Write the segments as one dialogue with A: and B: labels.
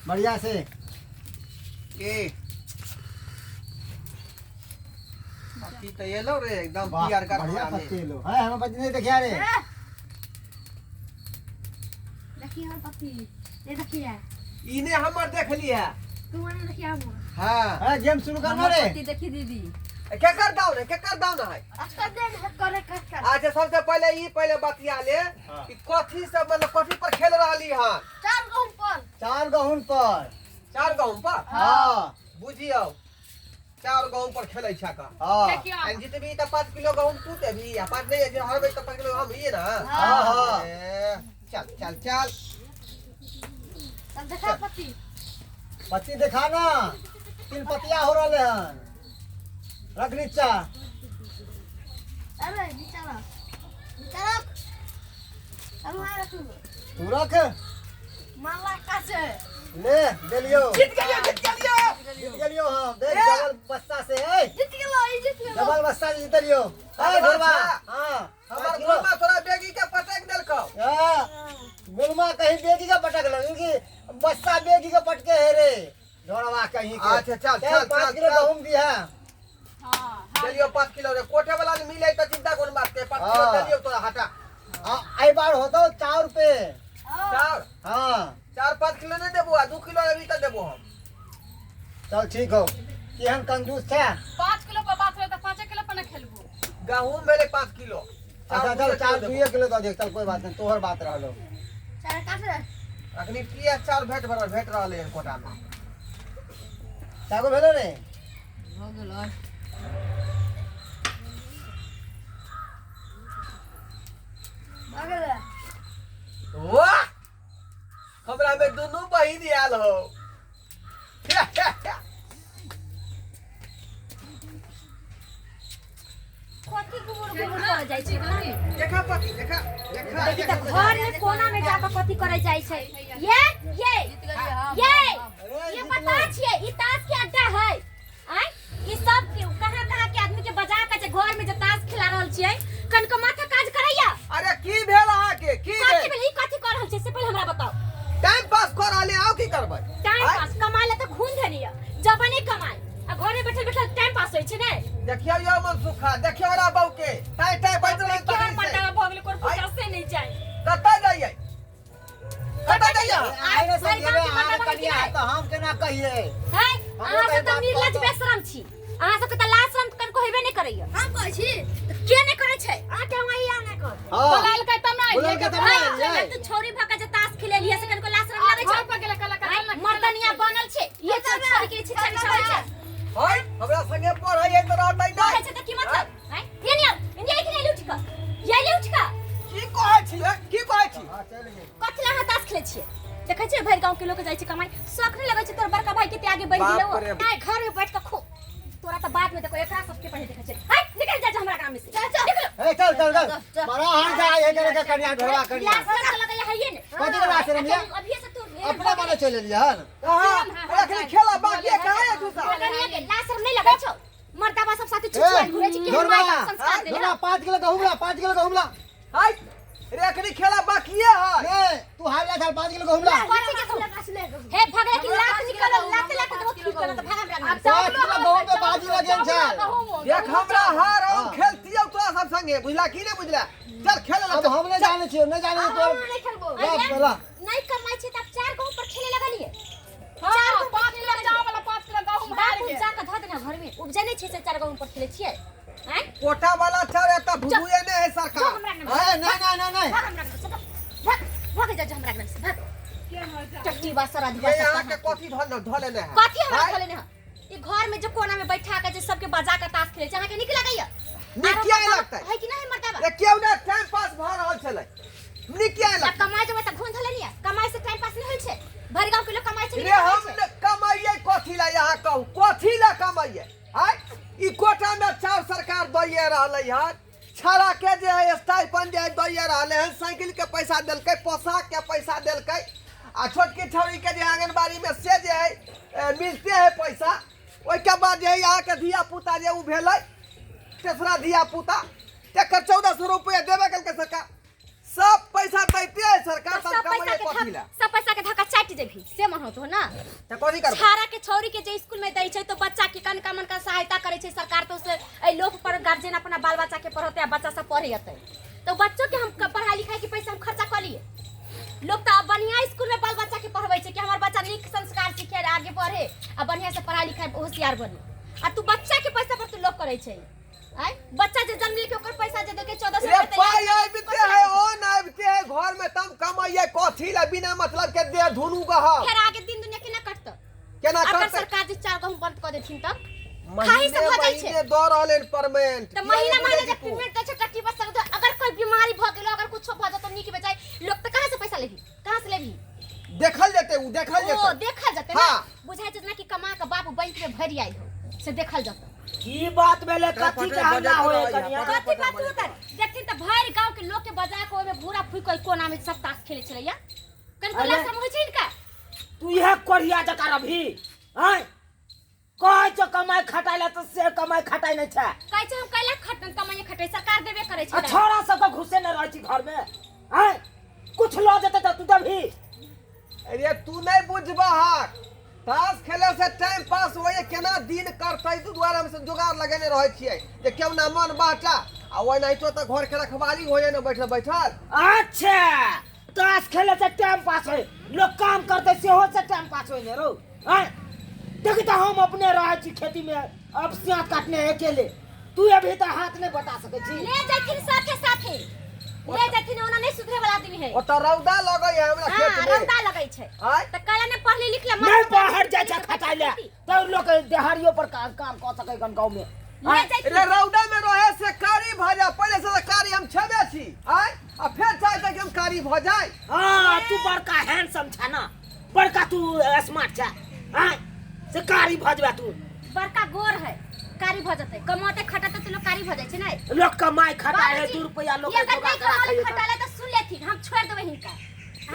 A: बढ़िया से
B: के बाकी तो ये लो रे एकदम
A: वाह,
B: तैयार कर
A: बढ़िया
B: खाने।
A: पत्ते लो है हम पत्ते नहीं देखिया रे
C: देखिए हम पति ये देखिए
B: इने हमर देख लिया
C: तू ने देखिए हम
B: हां
A: है गेम शुरू करना रे
C: पति देखी दीदी
B: के कर दाओ रे के कर दाओ ना है
C: अच्छा दे करे कर
B: आज सबसे पहले ई पहले बतिया ले कि कथी से मतलब कथी पर खेल रहली हां
C: चार गहूं पर
A: 4 गहुन पर
B: 4 गहूं पर
A: हां
B: बुझियो 4 गहूं पर खेलै छा का
A: हां
B: आ जितबी त 5 किलो गहूं तू देबी आ 5 नहीं जे हरबे त 5 किलो हम ये ना
A: हां हां
B: ए, चल चल चल
C: तब देखा पति
A: पत्ती देखा ना 3 पतिया हो रहले हन रख नीचा
C: अरे चलो चलो अब वहां रख
A: तू रख
C: माला का से
A: ले दे लियो
B: जीत गलियो
A: जीत गेलियो हम देख डबल बस्ता से ए
C: जीत गेलो
A: डबल बस्ता से जीत लियो ए ढोलबा हां
B: हमर गोलमा तोरा बेगी के पटक देलकौ
A: गुलमा कहीं बेगी का पटक लगी कि बस्ता बेगी का पटके है रे ढोलबा कहीं के
B: अच्छा चल चल
A: 5 किलो गहूम दिया
C: हां
B: देलियो 5 किलो रे कोठे वाला ने मिले त चिंता कोन बात के 5 किलो देलियो तोरा हटा
A: आई बार होतो 4 रुपए
B: 4
A: हां
B: 4-5 किलो नहीं देबो आ 2 किलो अभी तक देबो हम
A: चल ठीक हो कि हम कंजूस थे
C: 5 किलो पर बात हो तो 5 किलो पर न खेलबो
B: गहूं मेरे 5 किलो
A: अच्छा चल 4 किलो तो देख चल कोई बात नहीं तोहर बात रहलो
C: चार का से
B: अखनी प्रिया 4 भेट रहले हैं कोटा में
A: कागो भेलो रे
C: हो गेलो अगला
B: वाह हमरा में दोनों बहिन आयल हो
C: कथी गुबुर गुबुर कर जाय छै कनी
B: देखा पति देखा देखा
C: देखी त घर में कोना में जाके कथी करे जाय छै ये पता छियै ई ताश के अड्डा है आय ई सब के कहां के आदमी के बजा के जे घर में जे ताश खिला रहल छियै कनको माथा काज करैया
B: अरे की भेल अहाँ के की
C: कथी
B: भेल
C: भेल ई कथी कर रहल छै से पहिले हमरा बताओ
B: टाइम पास कर रहले आओ की करबै
C: टाइम पास कमाई ले त खून धनिया जबने कमाई आ घर में बैठल बैठल टाइम पास होय छै ने
B: देखियो यो मन सुखा देखियो रा बहू के टाइ टाइ बैठ रहल
C: क्या
B: तखन
C: पता
B: से
C: भगले कोन पूछा से नहीं जाए
B: कतै जाइए कतै जाइए
A: आइ रे संगे आहा कनिया तो हम केना कहिए
C: है अहाँ सब त निर्लज बेशरम छी अहाँ सब के त लाज शरम कन को हेबे नहीं करैया हम कहै छी के नहीं करे छै आ के हम या नहीं कर बगाल के तब ना
A: बोलल के तब ना आइए।
C: तू छोरी भका जे ताश खेले लिया से कन को लाज शरम लगे छै घर पर गेला कला मर्दनिया बनल छै ये सब छोरी के इच्छा नहीं छोड़ै छै
B: होय हमरा संगे पढ़ै त रहतै
C: कहै
B: नहीं
C: छै त की मतलब है ये नहीं इंडिया के नहीं उठ का ये ले उठ का
B: की कहै छी की कहै छी
A: हां चल गे
C: कथला हाथ ताश खेले छियै देखै छै भरि गांव के लोग जाय छै कमाई शौक नहीं लगे छै तोर बड़का भाई के त्यागे बढ़
B: बाप
C: गेलो
B: रे।
C: नहीं घर में बैठ के खो तोरा त बात में देखो एकरा सबके पढ़े देखै छै हाय निकल जा हमरा काम में से निकल
A: ए चल चल चल बड़ा हां जा ये करे के कनिया ढोलबा कनिया
C: लाश कर लगे है ये ने
A: कथी के लाश रे मिया
C: अभी से तू
A: अपना माने चले लिया हन
B: कहां अखनी खेला बाकी कहां है दूसरा
C: कनिया के लाश नहीं लगे छौ मर्दाबा सब साथे छुछुआ घुरे छी के
A: ढोलबा
C: संस्कार दे
A: ढोलबा 5 किलो गहूम ला 5 किलो गहूम ला
B: हाय रे अखनी खेला बाकी है
A: ए तू हार जा 5 किलो गहूम ला
C: कथी के तुम हे भगले की लात निकल लात लात तो ठीक कर तो भागा हमरा
A: 5 किलो गहूम पे बाजी लगे छै
B: देख हमरा हार हम खेलतियौ तोरा सब संगे बुझला की नहीं बुझला चल खेल
A: अब हम नहीं जाने छियो नहीं जाने तो
C: नहीं खेलबो
A: बोला
C: नहीं कमाई छै त 4 गांव पर खेले लगलिए
D: हां 5 किलो चावल वाला 5 किलो गहूम हार
C: बाबू
D: के
C: जाके धऽ देना घर में उपजे नहीं छै से 4 गांव पर खेले छियै हैं
B: कोठा वाला छरे त भुबुए ने है
C: जो
B: सरकार
C: हमरा में
A: ए नहीं नहीं नहीं
C: भाग हमरा में भाग जा हमरा में से भाग टट्टी बासर आदि
B: ये यहाँ के कथी धले ने है
C: कथी हमरा खोले ने ई घर में जो कोना में बैठा के जे सबके बजा के ताश खेले छै अहाँ के नीक लागैया
B: निकिया लगता
C: है कि नहीं मर्दाबा
B: ये केउ ने टाइम पास भ रहल छले निकिया
C: अब
B: लगता
C: कमाई जब त घून धले नहीं कमाई से टाइम पास नहीं होय छै भर गांव के लोग कमाई छै
B: रे हम कमाइए कथी ला यहाँ कहू कथी ला कमाइए हाय ई कोठा में चार सरकार दैए रहलै हन छड़ा के जे है स्टाइपेंड जे दैए रहले हन साइकिल के पैसा देलकै पोशाक के पैसा देलकै आ छोटकी छौरी के जे आंगनबाड़ी में से जे है मिलते है पैसा ओइ के बाद जे है यहाँ के धिया पुता जे उ भेलै तेसरा धिया पुता तेकर 1400 रुपया देबे कल के सरकार सब पैसा दैते है सरकार
C: तो
B: तब कमाइए कथी ला
C: सब पैसा के धक्का चाट जेबी से मन होतो ना।
B: त कथी करबो
C: छारा के छौरी के जे स्कूल में दै छै तो बच्चा के कन का मन का सहायता करे छै सरकार, तो से ए लोग पर गार्जियन अपना बाल बच्चा के पढ़ते आ बच्चा सब पढ़े जते, तो बच्चों के हम पढ़ाई लिखाई के पैसा हम खर्चा कर लिए। लोग तो अब बढ़िया स्कूल में बाल बच्चा के पढ़वे छै कि हमार बच्चा नीक संस्कार सीखे आगे बढ़े आ बढ़िया से पढ़ाई लिखाई होशियार बने, आ तू बच्चा के पैसा पर तू लोग करे छै। आय बच्चा जे जन्म के ओकर पैसा जे देके 1400
B: रे
C: रुपया
B: पाई आबिते है ओ ना आबिते है घर में तम कमाइए कथी ला बिना मतलब के दे धुनु गह
C: फिर आगे दिन दुनिया केना कटत
B: केना
C: अगर
B: करते
C: सरकार जे 4 गहूं बंद कर देथिन तब खाही से हो जाय छै।
B: महीने दो रहले परमानेंट
C: तो महीना महीना जब पेमेंट दै छै टट्टी बस सकतो, अगर कोई बीमारी भ गेलो अगर कुछो भ जतो नीक बेचाय लोग त कहां से पैसा लेबी, कहां से लेबी?
B: देखल जेते उ देखल
C: ओ
B: जेते
C: देखल जते ना बुझाय छै ना कि कमा के बाप बैंक में भरि आई हो से देखल जते।
A: की बात भेले कथी के हल्ला होए कनिया?
C: कथी बात होता देखथिन त भरि गांव के लोग के बजा के ओमे भूरा फुई कोई कोना में सब ताश खेले छलैया कन कोला सम होय छै इनका।
A: तू यह कोरिया जका रभी हैं कह जो कमाई खटाइला तो से कमाई खटाई नहीं छै।
C: कहै छै हम कैला खटन कमाई खटै सरकार देबे करे छै।
A: छोरा सब के घुसे न रहै छी घर में हैं कुछ लो देते त तू दभी।
B: अरे तू नहीं बुझबा ताश खेले से टाइम पास होए केना दिन करतै तू द्वारा हम से जुगाड़ लगेने रहै छियै जे केउ ना मन बाटा आ ओइ नहीं तो त घर के रखवाली होए न बैठल बैठल।
A: अच्छा ताश खेले से टाइम पास होए लोग काम करते से हो से टाइम पास होए ने रो हैं देखी तो हम अपने रहे छी खेती में अब सियात काटने अकेले तू अभी तो हाथ नहीं बता सके छी।
C: ले जाथिन साथे साथे ले जाथिन ओना नहीं सुधरे वाला आदमी है।
B: ओ त रौदा लगै है हमरा खेत
C: हां
B: में
C: रौदा लगै छै
B: आय
C: त काला ने पढ़ले लिखले
A: नहीं बाहर जाय छै खटाइले तो लोग देहाड़ियों पर काम क सके गन गांव में।
C: ले जाथिन
B: रे रौदा में रहे से कारी भ जा पहले से कारी हम छबे छी आय आ फिर चाहे त हम कारी भ जाय।
A: हां तू बड़का हैंडसम छ ना बड़का तू स्मार्ट छ हैं से कारी भजबा तू
C: बड़का गोर है कारी भ जते कमाते खटाते तो लोग कारी भ जाय छै नै
A: लोग कमाई खटाए है 2 रुपया लोग
C: ये
A: जोगा
C: करते
A: करा खाइए
C: खटाले तो सुन लेथि हम छोड़ देबे हिनका।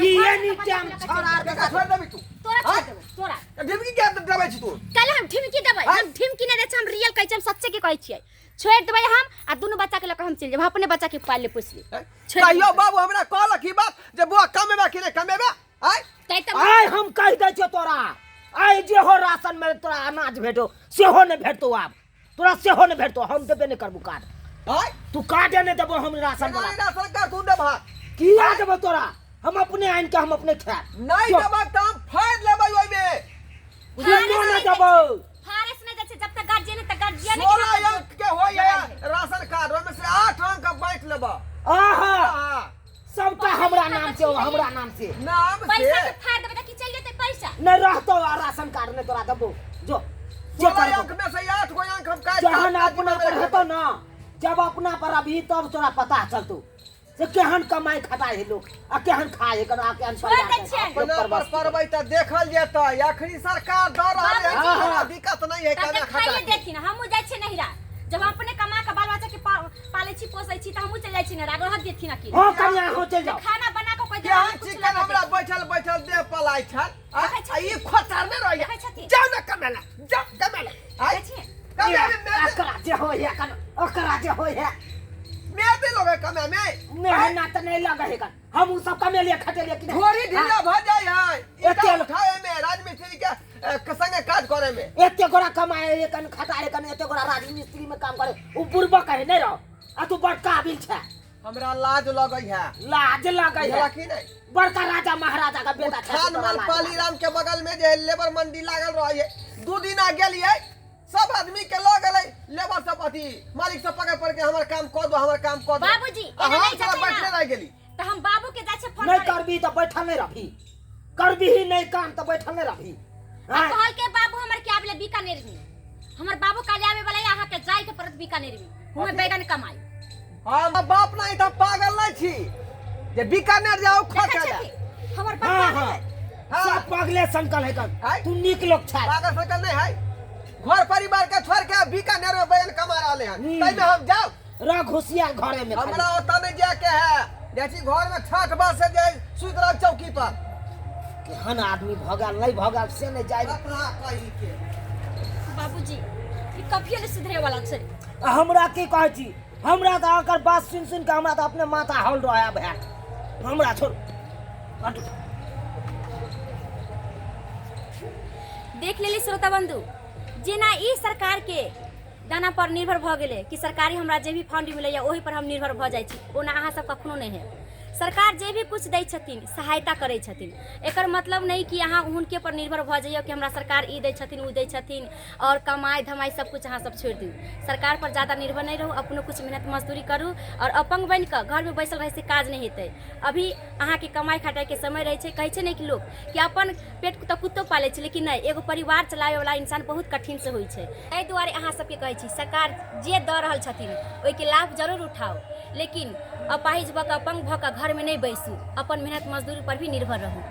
A: ये नी टाइम छोड़ा
B: देखा छोड़ देबी तू
C: तोरा छोड़ देबो तोरा
B: ढिमकी के दबाई छी तू
C: कल हम ढिमकी देबै हम ढिमकी नै दै छै हम रियल कहै छै हम सच्चे के कहै छियै छोड़ देबै हम आ दुनु बच्चा के लेकर हम चल जेब अपने बच्चा के पाल ले पोस ले।
B: कहियो बाबू हमरा कहलक की बात जे बुआ कमेबा कि नै कमेबा आय
C: तै त
A: आय हम कह दै छियो तोरा आय जे हो राशन में तोरा अनाज भेटो सेहो नहीं भेटतो आब तोरा सेहो नहीं भेटतो हम देबे नहीं करबू कार्ड
B: आय
A: तू कार्ड नहीं देबो हम राशन वाला
B: ना सरकार तू देबा
A: किया देबो तोरा हम अपने आइन के हम अपने खा
B: नहीं देबा त हम फाड़ लेबै ओइ में
A: ये नहीं देबो
C: फारेस नै दै छै जब तक गार्जियन त गार्जियन
B: 16 अंक के होय राशन कार्ड ओइ में से 8 अंक का बांट लेबा
A: आहा सबका हमरा नाम से हमरा नाम से
B: नाम
C: पैसा
B: से
C: के फाड़ देबै त कि चल जेतै पैसा
A: नहीं रहतो राशन कार्ड नहीं तोरा देबो जो जो
B: 16 अंक में से 8 गो अंक हम काट
A: जहन अपना पर हेतो ना जब अपना पर अभी तब तोरा पता चलतो से केहन कमाई खटाई है लोग आ केहन खाए कना केहन
B: अपना पर परबै त देखल जेतै अखनी सरकार द रहल है कोनो दिक्कत नहीं है
C: तब
B: कना
C: तक खाइए
B: खटा
C: देथिन हमहु जाय छै नहिरा जब हम अपने कमा के बाल बच्चा के पाले छी पोसै छी त हमहु चल जाय छी नहिरा रह देथिन अकेले।
A: हां कन्या हो चल जाओ
C: खाना बना के कोई
B: केहन चिकन हमरा बैठल बैठल देह पलाइ छन आ ई खोचार में रह
C: देखै छथि
B: जाओ ना कमेला जाओ कमेला आय
C: देखै छी
A: एकरा जे हो है कन ओकरा जे हो है
B: मैं दे लोगे कमे में
A: मेहनत नहीं लगे है कन हम उ सब कमे लिए खटे लिए कि
B: थोड़ी ढीला भ जाय है
A: एते
B: इतना उठाए में राजमिस्त्री के संगे काज करे में
A: एते गोरा कमाए कन खटाए कन एते गोरा राजमिस्त्री में काम करे उ बुरबा कहे नहीं रहो आ तू बड़का काबिल छ
B: हमरा लाज लगै है
A: लाज लगे है
B: कि नहीं
A: बड़का राजा महाराजा का बेटा छ
B: खान माल पालीराम के बगल में जे लेबर मंडी लागल रही है 2 दिन आ गेलिए सब आदमी के लग गए लेबर सब अथी मालिक सब पकड़ पड़ के हमर काम कर दो हमर काम कर दो
C: बाबूजी एना
B: हम
C: नहीं
B: सब
C: जते
B: बैठले
C: ना
B: रह गेली
C: त हम बाबू के जाय छै फोन
A: नहीं
C: करे
A: करबी तो बैठल नहीं रही करबी ही नहीं काम तो बैठल नहीं रही
C: कहल के बाबू हमर के आबले बीकानेर में हमर बाबू काले आवे वाला यहाँ के जाय के परत बीकानेर में हुए बैगन कमाई
B: हम बाप नहीं त पागल नहीं छी जे बीकानेर जाओ खा
C: देखै
B: जा
C: छथि हमर
A: हां
C: बच्चा
A: हां
C: है
A: सब पगले संकल है कन
B: आय?
A: तू निक लोग छ
B: पागल सकल नहीं है घर परिवार के छोड़ के बीकानेर में बैगन कमा रहले हैं तै में हम जाओ
A: रह घुसिया घरे में खाली।
B: हमरा ओता नहीं जाके है जैसी घर में छठ बस से जाए सुत रह चौकी पर
A: केहन आदमी भगल नहीं भगल से नहीं जाए
B: अपना कही के
C: बाबूजी ई कभियो नहीं सुधरे वाला छै
A: हमरा की कहै छी हमरा तो अगर बात सुन सुन के हमरा तो अपने माथा हौल रहा है हमरा छोड़ हटू।
C: देख लेली श्रोता बंधु, जेना ई सरकार के दाना पर निर्भर भ गेले कि सरकारी हमरा जे भी फंड मिलैया ओही पर हम निर्भर भ जाइ छी, ओना अहाँ सब कखनो नहीं है। सरकार जे भी कुछ दै छथिन सहायता करै छथिन, एकर मतलब नहीं कि अहाँ उनके पर निर्भर भ जाइए कि हमरा सरकार ई दै छथिन उ दै छथिन और कमाई धमाई सब कुछ अहाँ सब छोड़ दियौ। सरकार पर ज़्यादा निर्भर नहीं रहू, अपनो कुछ मेहनत मजदूरी करू और अपंग बन कऽ घर में बैसल रहे से काज नहीं हेतै। अभी अहाँ के कमाई खटाई के समय रहे छै, कहै छै नहीं कि लोग कि अपन पेट तऽ कुत्तो पाले छै, लेकिन नहीं, एगो परिवार चलावे वाला इंसान बहुत कठिन से होइ छै। एहि दुआरे अहाँ सबके कहै छी सरकार जे दऽ रहल छथिन ओहिके लाभ जरूर उठाओ, लेकिन अपाहिज भऽ कऽ अपंग भऽ कऽ घर में नहीं बैसू, अपन मेहनत मजदूरी पर भी निर्भर रहू।